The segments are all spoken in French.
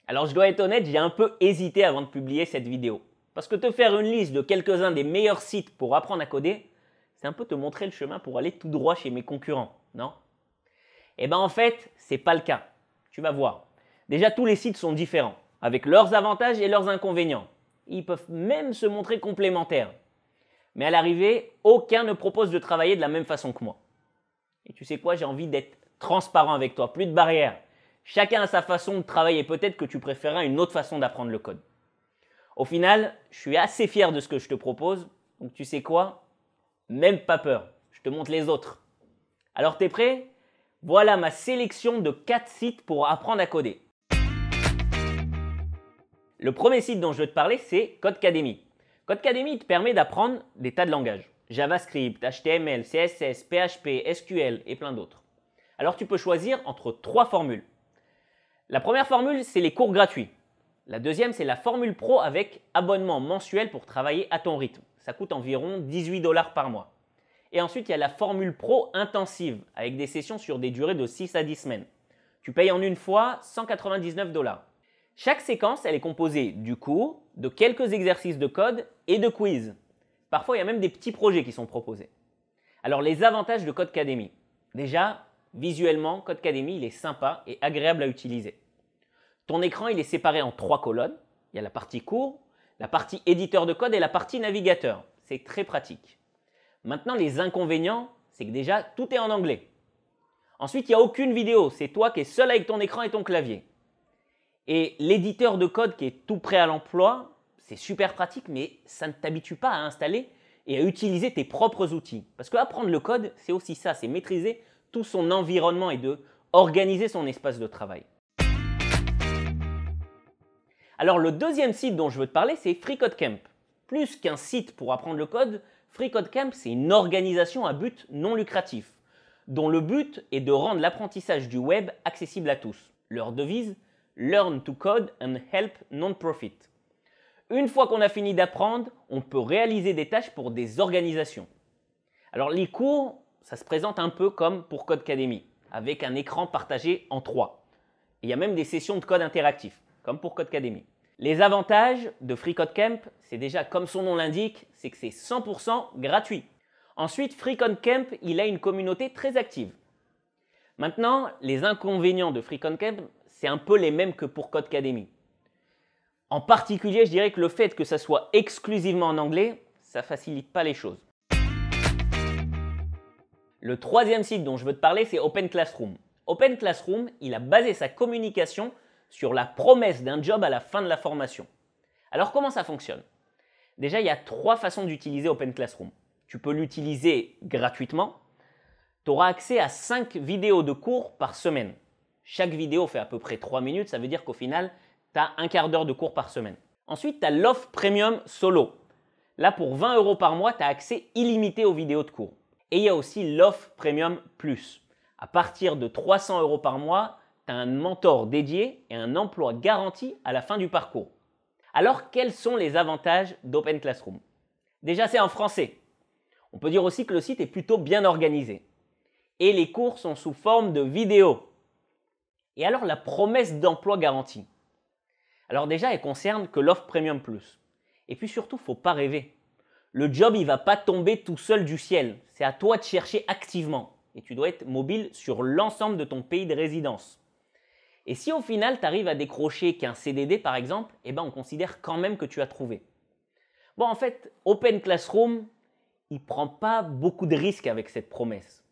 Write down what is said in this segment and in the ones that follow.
Alors je dois être honnête, j'ai un peu hésité avant de publier cette vidéo. Parce que te faire une liste de quelques-uns des meilleurs sites pour apprendre à coder, c'est un peu te montrer le chemin pour aller tout droit chez mes concurrents, non? Eh bien en fait, c'est pas le cas. Tu vas voir. Déjà, tous les sites sont différents, avec leurs avantages et leurs inconvénients. Ils peuvent même se montrer complémentaires. Mais à l'arrivée, aucun ne propose de travailler de la même façon que moi. Et tu sais quoi, j'ai envie d'être transparent avec toi, plus de barrières. Chacun a sa façon de travailler et peut-être que tu préféreras une autre façon d'apprendre le code. Au final, je suis assez fier de ce que je te propose. Donc tu sais quoi? Même pas peur, je te montre les autres. Alors t'es prêt? Voilà ma sélection de 4 sites pour apprendre à coder. Le premier site dont je veux te parler, c'est Codecademy. Codecademy te permet d'apprendre des tas de langages. JavaScript, HTML, CSS, PHP, SQL et plein d'autres. Alors tu peux choisir entre 3 formules. La première formule, c'est les cours gratuits. La deuxième, c'est la formule pro avec abonnement mensuel pour travailler à ton rythme. Ça coûte environ 18 $ par mois. Et ensuite, il y a la formule pro intensive avec des sessions sur des durées de 6 à 10 semaines. Tu payes en une fois 199 $. Chaque séquence, elle est composée du cours, de quelques exercices de code et de quiz. Parfois, il y a même des petits projets qui sont proposés. Alors, les avantages de Codecademy. Déjà, visuellement, Codecademy, il est sympa et agréable à utiliser. Ton écran, il est séparé en 3 colonnes. Il y a la partie cours, la partie éditeur de code et la partie navigateur. C'est très pratique. Maintenant, les inconvénients, c'est que déjà, tout est en anglais. Ensuite, il n'y a aucune vidéo. C'est toi qui es seul avec ton écran et ton clavier. Et l'éditeur de code qui est tout prêt à l'emploi, c'est super pratique, mais ça ne t'habitue pas à installer et à utiliser tes propres outils. Parce qu'apprendre le code, c'est aussi ça, c'est maîtriser tout son environnement et de organiser son espace de travail. Alors le deuxième site dont je veux te parler, c'est FreeCodeCamp. Plus qu'un site pour apprendre le code, FreeCodeCamp, c'est une organisation à but non lucratif, dont le but est de rendre l'apprentissage du web accessible à tous. Leur devise, Learn to Code and Help Non-Profit. Une fois qu'on a fini d'apprendre, on peut réaliser des tâches pour des organisations. Alors les cours, ça se présente un peu comme pour Codecademy, avec un écran partagé en 3. Il y a même des sessions de code interactif, comme pour Codecademy. Les avantages de FreeCodeCamp, c'est déjà comme son nom l'indique, c'est que c'est 100% gratuit. Ensuite, FreeCodeCamp, il a une communauté très active. Maintenant, les inconvénients de FreeCodeCamp, c'est un peu les mêmes que pour Codecademy. En particulier, je dirais que le fait que ça soit exclusivement en anglais, ça ne facilite pas les choses. Le troisième site dont je veux te parler, c'est Open Classroom. Open Classroom, il a basé sa communication sur la promesse d'un job à la fin de la formation. Alors comment ça fonctionne? Déjà, il y a 3 façons d'utiliser Open Classroom. Tu peux l'utiliser gratuitement. Tu auras accès à 5 vidéos de cours par semaine. Chaque vidéo fait à peu près 3 minutes, ça veut dire qu'au final, tu as un quart d'heure de cours par semaine. Ensuite, tu as l'offre Premium Solo. Là, pour 20 € par mois, tu as accès illimité aux vidéos de cours. Et il y a aussi l'offre Premium Plus. À partir de 300 € par mois, tu as un mentor dédié et un emploi garanti à la fin du parcours. Alors, quels sont les avantages d'Open Classroom? Déjà, c'est en français. On peut dire aussi que le site est plutôt bien organisé. Et les cours sont sous forme de vidéos. Et alors, la promesse d'emploi garanti. Alors déjà, elle concerne que l'offre Premium Plus. Et puis surtout, il ne faut pas rêver. Le job, il ne va pas tomber tout seul du ciel. C'est à toi de chercher activement. Et tu dois être mobile sur l'ensemble de ton pays de résidence. Et si au final, tu arrives à décrocher qu'un CDD par exemple, eh ben, on considère quand même que tu as trouvé. Bon, en fait, Open Classroom, il ne prend pas beaucoup de risques avec cette promesse.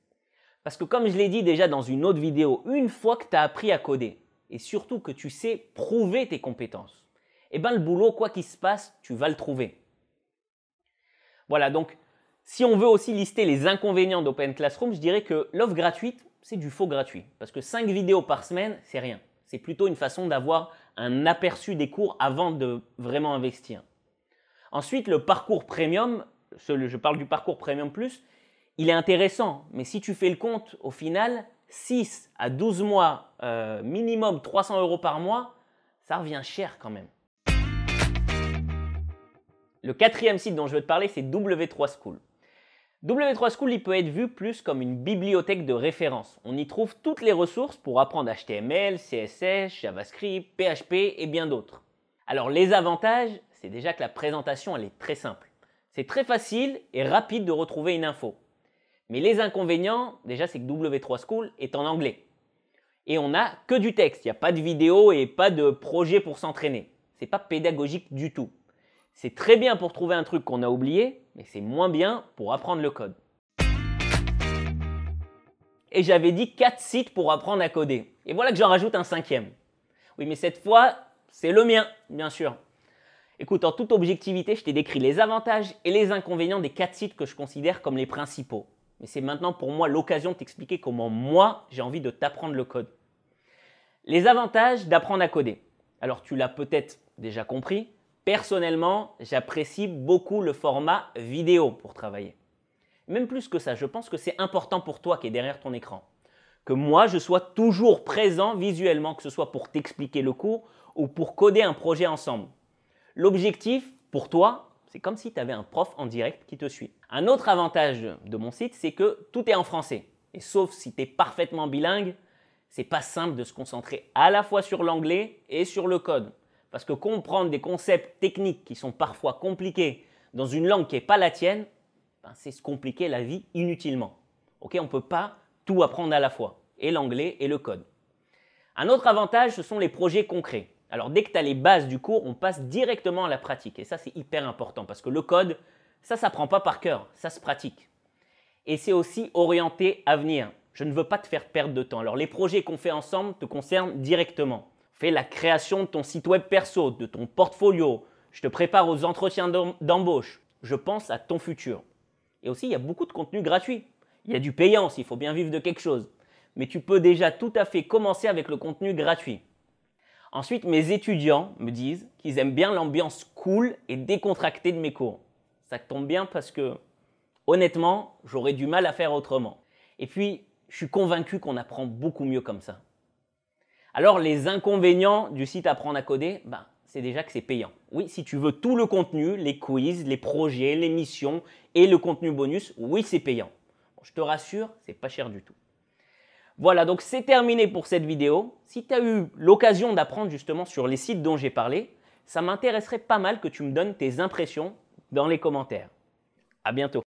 Parce que comme je l'ai dit déjà dans une autre vidéo, une fois que tu as appris à coder, et surtout que tu sais prouver tes compétences, eh ben, le boulot, quoi qu'il se passe, tu vas le trouver. Voilà, donc si on veut aussi lister les inconvénients d'Open Classroom, je dirais que l'offre gratuite, c'est du faux gratuit. Parce que 5 vidéos par semaine, c'est rien. C'est plutôt une façon d'avoir un aperçu des cours avant de vraiment investir. Ensuite, le parcours premium, je parle du parcours premium plus, il est intéressant. Mais si tu fais le compte, au final, 6 à 12 mois, minimum 300 € par mois, ça revient cher quand même. Le quatrième site dont je veux te parler, c'est W3 School. W3 School il peut être vu plus comme une bibliothèque de référence. On y trouve toutes les ressources pour apprendre HTML, CSS, JavaScript, PHP et bien d'autres. Alors les avantages, c'est déjà que la présentation elle est très simple. C'est très facile et rapide de retrouver une info. Mais les inconvénients, déjà c'est que W3 School est en anglais. Et on n'a que du texte, il n'y a pas de vidéo et pas de projet pour s'entraîner. C'est pas pédagogique du tout. C'est très bien pour trouver un truc qu'on a oublié, mais c'est moins bien pour apprendre le code. Et j'avais dit 4 sites pour apprendre à coder. Et voilà que j'en rajoute un 5e. Oui, mais cette fois, c'est le mien, bien sûr. Écoute, en toute objectivité, je t'ai décrit les avantages et les inconvénients des 4 sites que je considère comme les principaux. Mais c'est maintenant pour moi l'occasion de t'expliquer comment moi, j'ai envie de t'apprendre le code. Les avantages d'apprendre à coder. Alors, tu l'as peut-être déjà compris. Personnellement, j'apprécie beaucoup le format vidéo pour travailler. Même plus que ça, je pense que c'est important pour toi qui est derrière ton écran. Que moi, je sois toujours présent visuellement, que ce soit pour t'expliquer le cours ou pour coder un projet ensemble. L'objectif, pour toi, c'est comme si tu avais un prof en direct qui te suit. Un autre avantage de mon site, c'est que tout est en français. Et sauf si tu es parfaitement bilingue, c'est pas simple de se concentrer à la fois sur l'anglais et sur le code. Parce que comprendre des concepts techniques qui sont parfois compliqués dans une langue qui n'est pas la tienne, c'est se compliquer la vie inutilement. Okay, on ne peut pas tout apprendre à la fois, et l'anglais et le code. Un autre avantage, ce sont les projets concrets. Alors dès que tu as les bases du cours, on passe directement à la pratique. Et ça, c'est hyper important parce que le code, ça ne s'apprend pas par cœur, ça se pratique. Et c'est aussi orienté avenir. Je ne veux pas te faire perdre de temps. Alors les projets qu'on fait ensemble te concernent directement. Fais la création de ton site web perso, de ton portfolio. Je te prépare aux entretiens d'embauche. Je pense à ton futur. Et aussi, il y a beaucoup de contenu gratuit. Il y a du payant s'il faut bien vivre de quelque chose. Mais tu peux déjà tout à fait commencer avec le contenu gratuit. Ensuite, mes étudiants me disent qu'ils aiment bien l'ambiance cool et décontractée de mes cours. Ça tombe bien parce que, honnêtement, j'aurais du mal à faire autrement. Et puis, je suis convaincu qu'on apprend beaucoup mieux comme ça. Alors, les inconvénients du site Apprendre à coder, c'est déjà que c'est payant. Oui, si tu veux tout le contenu, les quiz, les projets, les missions et le contenu bonus, oui, c'est payant. Bon, je te rassure, c'est pas cher du tout. Voilà, donc c'est terminé pour cette vidéo. Si tu as eu l'occasion d'apprendre justement sur les sites dont j'ai parlé, ça m'intéresserait pas mal que tu me donnes tes impressions dans les commentaires. À bientôt.